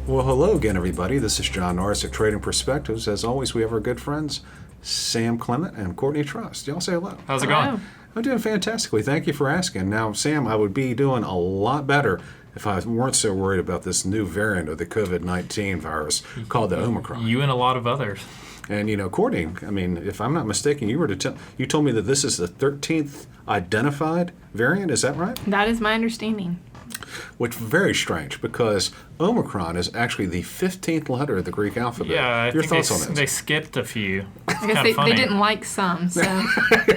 Well, hello again, everybody. This is John Norris at Trading Perspectives. As always, we have our good friends, Sam Clement and Courtney Trust. Y'all say hello. How's it going? I'm doing fantastically. Thank you for asking. Now, Sam, I would be doing a lot better if I weren't so worried about this new variant of the COVID-19 virus called the Omicron. You and a lot of others. And, Courtney, I mean, if I'm not mistaken, you told me that this is the 13th identified variant. Is that right? That is my understanding. Which is very strange because Omicron is actually the 15th letter of the Greek alphabet. Yeah, Your think thoughts on they this? skipped a few. I guess they didn't like some, so.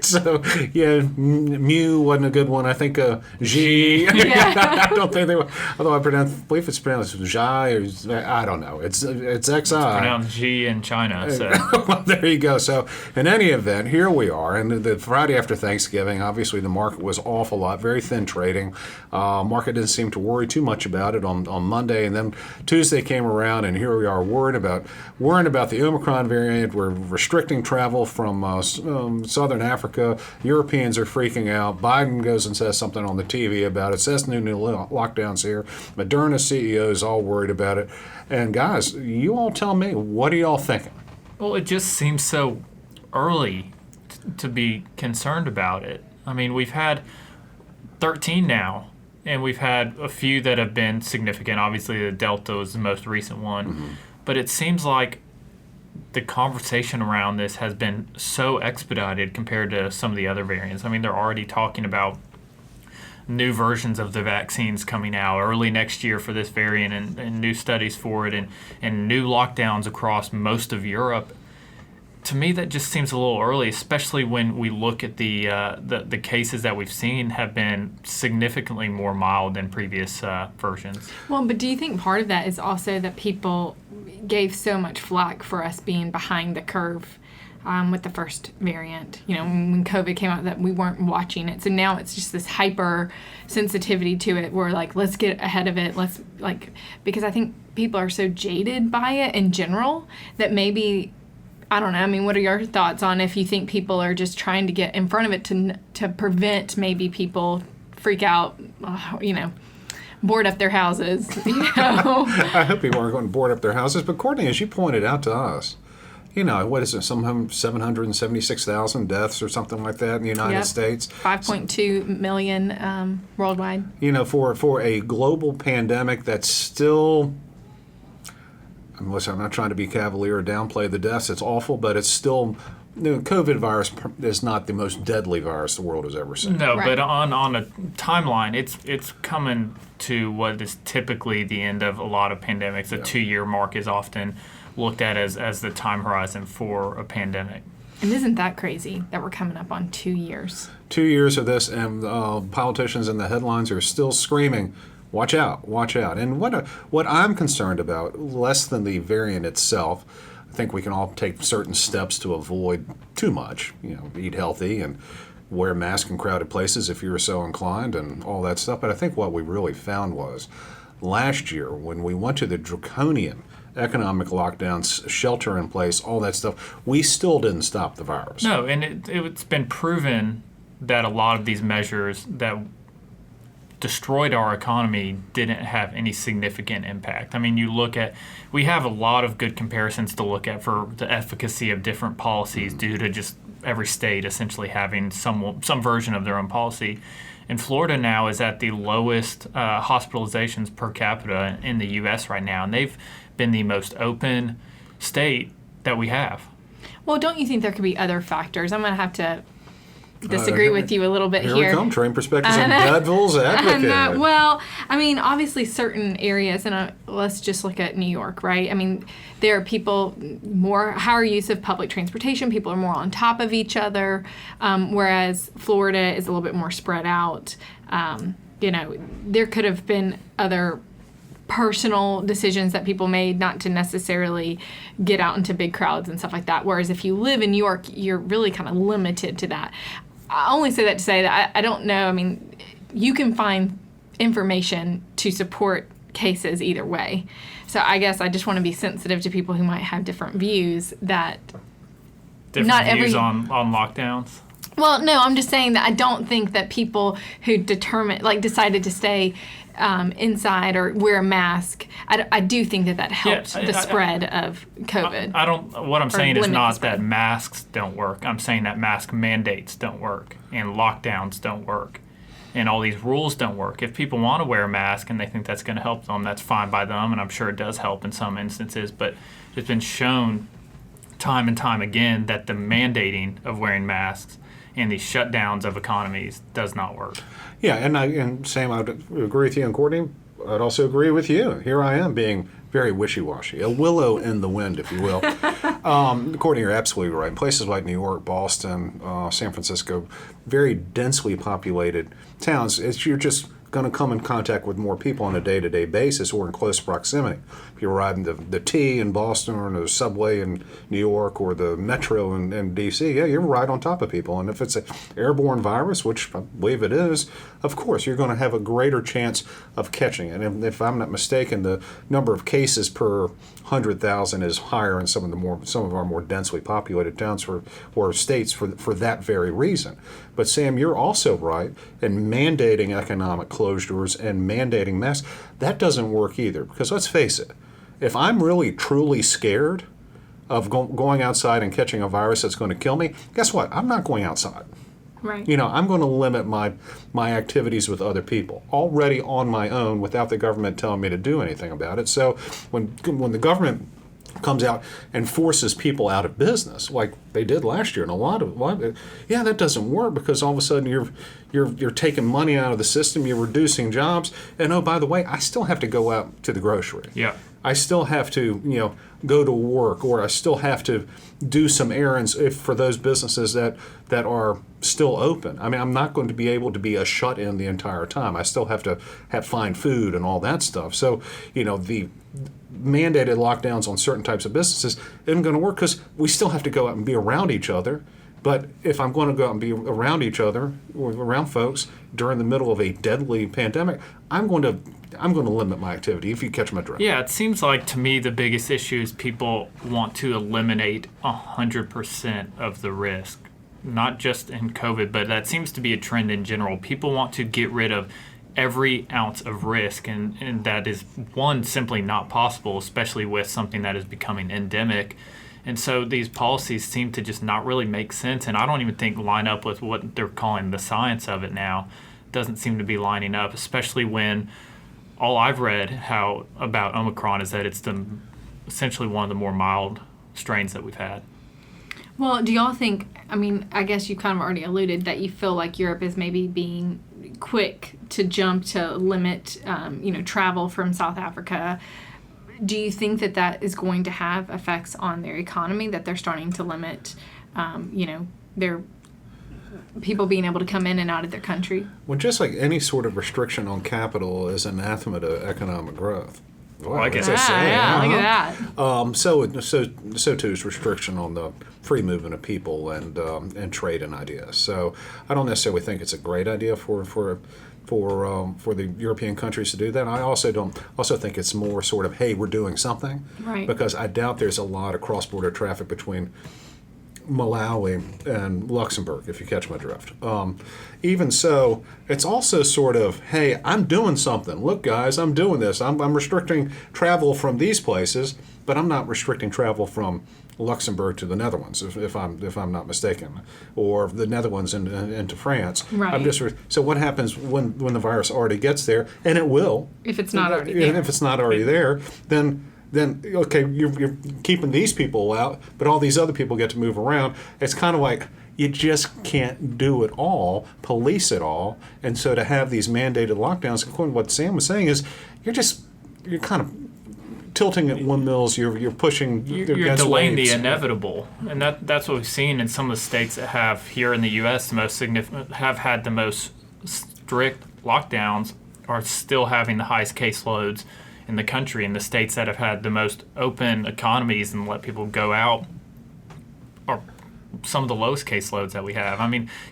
So, yeah, mu wasn't a good one. I think G. Yeah. I don't think they were. Although I believe it's pronounced Jai or I don't know. It's XI. It's pronounced G in China. So. Well, there you go. So, in any event, here we are. And the Friday after Thanksgiving, obviously the market was off a lot, very thin trading. Market didn't seem to worry too much about it on Monday. And then Tuesday came around, and here we are worrying about the Omicron variant. We're restricting travel from southern Africa. Europeans are freaking out. Biden goes and says something on the TV about it. Says new lockdowns here. Moderna CEO is all worried about it. And guys, you all tell me, what are y'all thinking? Well, it just seems so early to be concerned about it. I mean, we've had 13 now. And we've had a few that have been significant. Obviously, the Delta was the most recent one. Mm-hmm. But it seems like the conversation around this has been so expedited compared to some of the other variants. I mean, they're already talking about new versions of the vaccines coming out early next year for this variant and new studies for it and new lockdowns across most of Europe. To me, that just seems a little early, especially when we look at the cases that we've seen have been significantly more mild than previous versions. Well, but do you think part of that is also that people gave so much flack for us being behind the curve with the first variant? When COVID came out, that we weren't watching it. So now it's just this hyper sensitivity to it. We're like, let's get ahead of it. Because I think people are so jaded by it in general that maybe. I don't know. I mean, what are your thoughts on if you think people are just trying to get in front of it to prevent maybe people freak out, board up their houses, I hope people aren't going to board up their houses. But Courtney, as you pointed out to us, what is it, some 776,000 deaths or something like that in the United States? 5.2 million worldwide. For a global pandemic that's still... Unless I'm not trying to be cavalier or downplay the deaths, it's awful, but it's still, COVID virus is not the most deadly virus the world has ever seen. No, right. But on a timeline, it's coming to what is typically the end of a lot of pandemics. The 2-year mark is often looked at as the time horizon for a pandemic. And isn't that crazy that we're coming up on 2 years? 2 years of this, and politicians in the headlines are still screaming, watch out, watch out. And what I'm concerned about, less than the variant itself, I think we can all take certain steps to avoid too much. Eat healthy and wear a mask in crowded places if you're so inclined and all that stuff. But I think what we really found was last year when we went to the Draconian economic lockdowns, shelter in place, all that stuff, we still didn't stop the virus. No, and it's been proven that a lot of these measures that destroyed our economy didn't have any significant impact. I mean, we have a lot of good comparisons to look at for the efficacy of different policies due to just every state essentially having some version of their own policy. And Florida now is at the lowest hospitalizations per capita in the U.S. right now, and they've been the most open state that we have. Well, don't you think there could be other factors? I'm going to have to disagree with you a little bit here. Here we come, Trading Perspectives and Devil's Advocate. Well, I mean, obviously certain areas, and let's just look at New York, right? I mean, there are people higher use of public transportation. People are more on top of each other, whereas Florida is a little bit more spread out. There could have been other personal decisions that people made not to necessarily get out into big crowds and stuff like that. Whereas if you live in New York, you're really kind of limited to that. I only say that to say that I don't know. I mean, you can find information to support cases either way. So I guess I just want to be sensitive to people who might have different views that different views on lockdowns. Well, no, I'm just saying that I don't think that people who decided to stay inside or wear a mask, I do think that helped the spread of COVID. What I'm saying is limit the not spread. that masks don't work. I'm saying that mask mandates don't work and lockdowns don't work and all these rules don't work. If people want to wear a mask and they think that's going to help them, that's fine by them, and I'm sure it does help in some instances, but it's been shown time and time again that the mandating of wearing masks and these shutdowns of economies does not work. Yeah, and Sam, I would agree with you, and Courtney, I'd also agree with you. Here I am being very wishy-washy, a willow in the wind, if you will. Courtney, you're absolutely right. In places like New York, Boston, San Francisco, very densely populated towns, you're just going to come in contact with more people on a day-to-day basis or in close proximity. If you're riding the T in Boston or the subway in New York or the metro in D.C., yeah, you're right on top of people. And if it's an airborne virus, which I believe it is, of course, you're going to have a greater chance of catching it. And if I'm not mistaken, the number of cases per 100,000 is higher in some of our more densely populated towns or states for that very reason. But Sam, you're also right in mandating economic closures and mandating masks. That doesn't work either, because let's face it, if I'm really truly scared of going outside and catching a virus that's going to kill me, guess what? I'm not going outside. Right. I'm going to limit my activities with other people already on my own without the government telling me to do anything about it. So when the government comes out and forces people out of business, like they did last year, and a lot of that doesn't work, because all of a sudden you're taking money out of the system, you're reducing jobs, and oh, by the way, I still have to go out to the grocery. Yeah. I still have to, go to work, or I still have to do some errands for those businesses that are still open. I mean, I'm not going to be able to be a shut-in the entire time. I still have to find food and all that stuff. So, the mandated lockdowns on certain types of businesses isn't going to work, because we still have to go out and be around each other. But if I'm going to go out and be around each other or around folks during the middle of a deadly pandemic, I'm going to limit my activity, if you catch my drift. Yeah, it seems like to me the biggest issue is people want to eliminate 100% of the risk, not just in COVID, but that seems to be a trend in general. People want to get rid of every ounce of risk, and that is, one, simply not possible, especially with something that is becoming endemic. And so these policies seem to just not really make sense, and I don't even think line up with what they're calling the science of it now. It doesn't seem to be lining up, especially when all I've read about Omicron is that it's essentially one of the more mild strains that we've had. Well, do y'all think, I guess you kind of already alluded that you feel like Europe is maybe being quick to jump to limit, travel from South Africa. Do you think that is going to have effects on their economy, that they're starting to limit, their people being able to come in and out of their country? Well, just like any sort of restriction on capital is anathema to economic growth. Well, I guess look at that. So too is restriction on the free movement of people and trade and ideas. So I don't necessarily think it's a great idea for the European countries to do that. I also think it's more sort of, hey, we're doing something, right? Because I doubt there's a lot of cross-border traffic between Malawi and Luxembourg, if you catch my drift. Even so, it's also sort of, hey, I'm doing something. Look, guys, I'm doing this. I'm restricting travel from these places, but I'm not restricting travel from Luxembourg to the Netherlands, if I'm not mistaken, or the Netherlands into France. Right. So what happens when the virus already gets there, and it will, if it's not already there. And if it's not already there, then okay, you're keeping these people out, but all these other people get to move around. It's kind of like you just can't do it all, police it all, and so to have these mandated lockdowns, according to what Sam was saying, is you're kind of tilting at windmills. You're pushing. You're waves. delaying the inevitable, and that's what we've seen in some of the states that have here in the U.S. have had the most strict lockdowns, are still having the highest caseloads in the country, and the states that have had the most open economies and let people go out are some of the lowest caseloads that we have.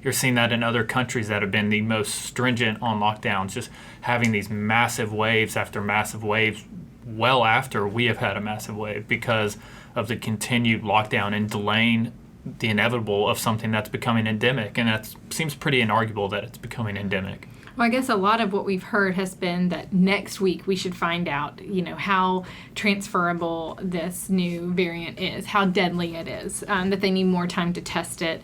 You're seeing that in other countries that have been the most stringent on lockdowns, just having these massive waves after massive waves, well after we have had a massive wave, because of the continued lockdown and delaying the inevitable of something that's becoming endemic. And that seems pretty inarguable that it's becoming endemic. Well, I guess a lot of what we've heard has been that next week we should find out, how transferable this new variant is, how deadly it is, that they need more time to test it.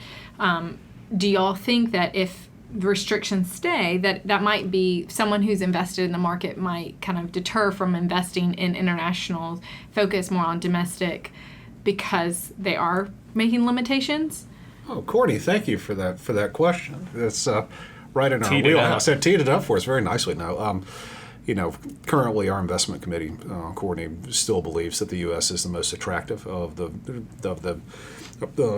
Do y'all think that if restrictions stay, that might be someone who's invested in the market might kind of deter from investing in international, focus more on domestic because they are making limitations? Oh, Courtney, thank you for that question. It's right in our Teed it wheelhouse. up. It teed it up for us very nicely. Now, currently our investment committee, Courtney, still believes that the U.S. is the most attractive of the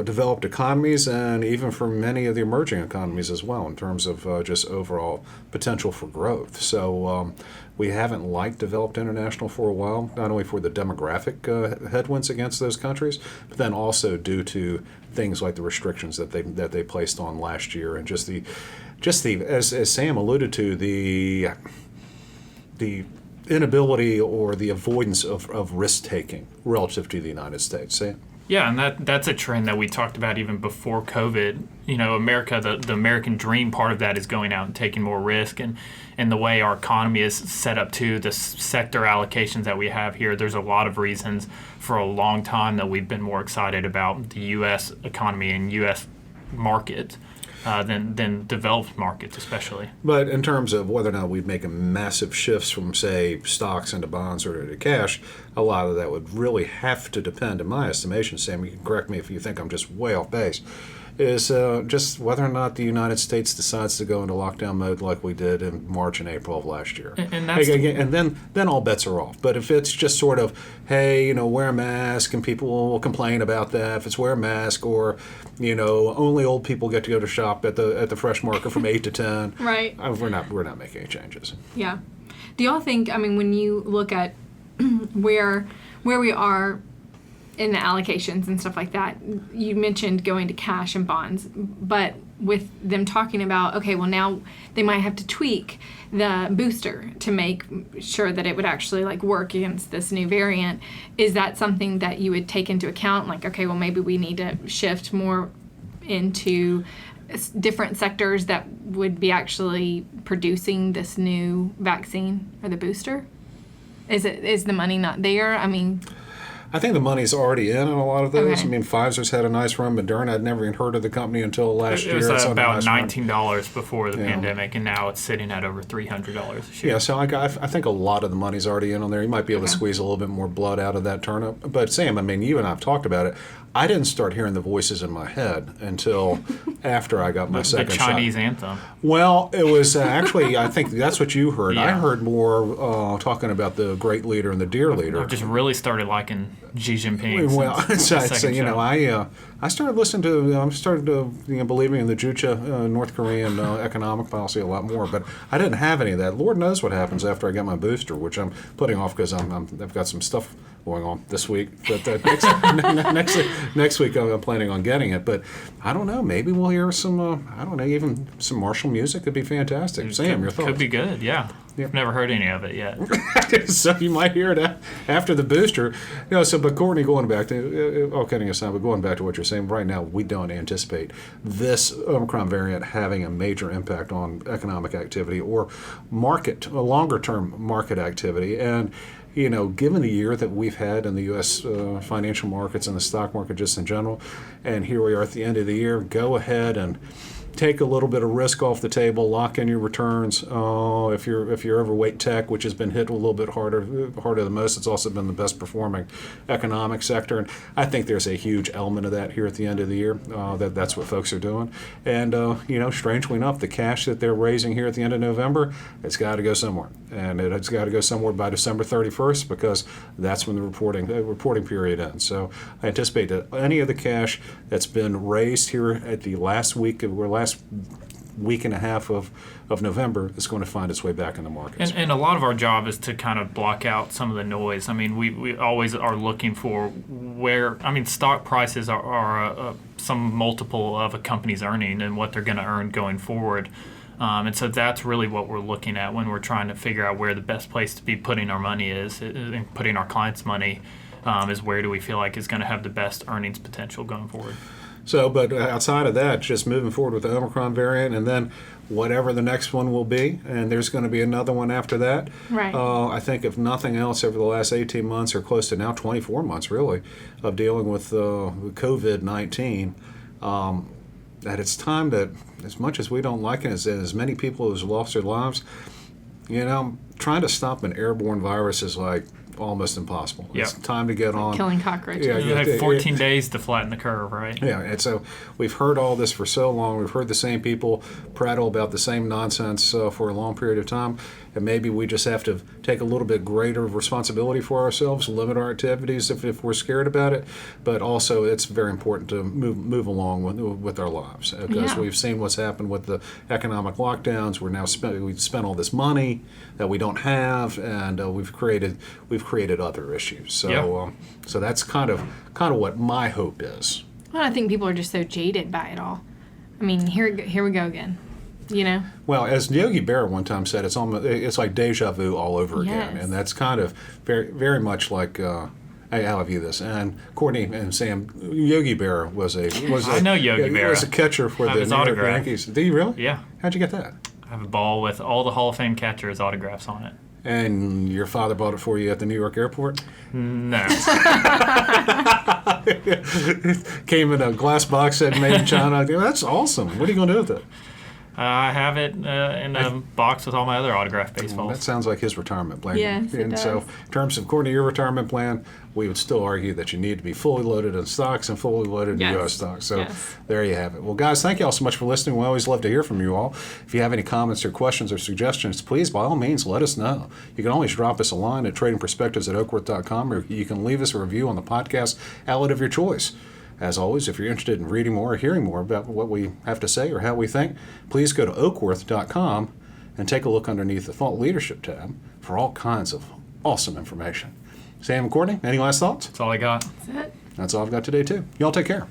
developed economies, and even for many of the emerging economies as well, in terms of just overall potential for growth. So we haven't liked developed international for a while, not only for the demographic headwinds against those countries, but then also due to things like the restrictions that they placed on last year, and just the as Sam alluded to, the inability or the avoidance of risk taking relative to the United States. Sam? Yeah, and that's a trend that we talked about even before COVID. America, the American dream part of that is going out and taking more risk, and the way our economy is set up to the sector allocations that we have here, there's a lot of reasons for a long time that we've been more excited about the U.S. economy and U.S. market than developed markets, especially. But in terms of whether or not we'd make a massive shifts from, say, stocks into bonds or to cash, a lot of that would really have to depend, in my estimation, Sam, you can correct me if you think I'm just way off base, is just whether or not the United States decides to go into lockdown mode like we did in March and April of last year. And that's and then all bets are off. But if it's just sort of, hey, wear a mask, and people will complain about that, if it's wear a mask, or, only old people get to go to shop at the Fresh Market from 8 to 10. Right. We're not making any changes. Yeah. Do y'all think, when you look at where we are in the allocations and stuff like that, you mentioned going to cash and bonds, but with them talking about, okay, well now they might have to tweak the booster to make sure that it would actually work against this new variant, is that something that you would take into account? Okay, well maybe we need to shift more into different sectors that would be actually producing this new vaccine or the booster? Is the money not there? I think the money's already in a lot of those. Okay. Pfizer's had a nice run. Moderna, I'd never even heard of the company until last year. It was It's on a about nice run. $19 before the pandemic, and now it's sitting at over $300 a share. Yeah, so I think a lot of the money's already in on there. You might be able to squeeze a little bit more blood out of that turnip. But Sam, you and I have talked about it. I didn't start hearing the voices in my head until after I got my second The shot. Chinese anthem. Well, it was actually, I think that's what you heard. I Yeah. heard more talking about the great leader and the dear leader. I've just really started liking Xi Jinping. Well, since the second shot. I started listening to, believing in the Juche North Korean economic policy a lot more, but I didn't have any of that. Lord knows what happens after I get my booster, which I'm putting off because I've got some stuff going on this week. But next week I'm planning on getting it. But I don't know. Maybe we'll hear some. Even some martial music could be fantastic. Sam, your thoughts? Could be good, yeah. I've never heard any of it yet. So you might hear it after the booster. But Courtney, going back to, all kidding aside, but going back to what you're saying, right now we don't anticipate this Omicron variant having a major impact on economic activity or longer-term market activity. And, given the year that we've had in the U.S. Financial markets and the stock market just in general, and here we are at the end of the year, go ahead and take a little bit of risk off the table, lock in your returns. If you're overweight tech, which has been hit a little bit harder than most, it's also been the best performing economic sector. And I think there's a huge element of that here at the end of the year. That's what folks are doing. And strangely enough, the cash that they're raising here at the end of November, it's got to go somewhere, and it's got to go somewhere by December 31st because that's when the reporting period ends. So I anticipate that any of the cash that's been raised here at the last week and a half of November is going to find its way back in the markets. And a lot of our job is to kind of block out some of the noise. We always are looking for where, stock prices are some multiple of a company's earning and what they're going to earn going forward. And so that's really what we're looking at when we're trying to figure out where the best place to be putting our money is, and putting our clients' money is where do we feel like is going to have the best earnings potential going forward. So, but outside of that, just moving forward with the Omicron variant, and then whatever the next one will be, and there's going to be another one after that. Right. I think if nothing else, over the last 18 months, or close to now 24 months, really, of dealing with COVID-19, that it's time that, as much as we don't like it, as many people who've lost their lives, trying to stop an airborne virus is like almost impossible. Yep. It's time to get on. Killing cockroaches. Yeah, You have 14 days to flatten the curve, right? Yeah, and so we've heard all this for so long. We've heard the same people prattle about the same nonsense for a long period of time. And maybe we just have to take a little bit greater responsibility for ourselves, limit our activities if we're scared about it. But also, it's very important to move along with our lives, because Yeah. we've seen what's happened with the economic lockdowns. We've spent all this money that we don't have, and we've created other issues. So Yeah. so that's kind of what my hope is. Well, I think people are just so jaded by it all. I mean, here we go again. Well, as Yogi Berra one time said, it's like deja vu all over again, Yes. and that's kind of very, very much like how I view this. And Courtney and Sam, Yogi Berra was I know Yogi Berra. was a catcher for I have the his New York autograph. Yankees. Do you really? Yeah. How'd you get that? I have a ball with all the Hall of Fame catchers' autographs on it. And your father bought it for you at the New York airport? No. Came in a glass box that made in China. That's awesome. What are you going to do with it? I have it in a box with all my other autographed That baseballs. sounds like his retirement plan. Yes, it And so, does. in terms of, Courtney, your retirement plan, we would still argue that you need to be fully loaded in stocks and fully loaded in Yes. U.S. stocks. So, Yes. there you have it. Well, guys, thank you all so much for listening. We always love to hear from you all. If you have any comments or questions or suggestions, please, by all means, let us know. You can always drop us a line at tradingperspectives@oakworth.com, or you can leave us a review on the podcast outlet of your choice. As always, if you're interested in reading more or hearing more about what we have to say or how we think, please go to oakworth.com and take a look underneath the Thought Leadership tab for all kinds of awesome information. Sam and Courtney, any last thoughts? That's all I got. That's it. That's all I've got today, too. Y'all take care.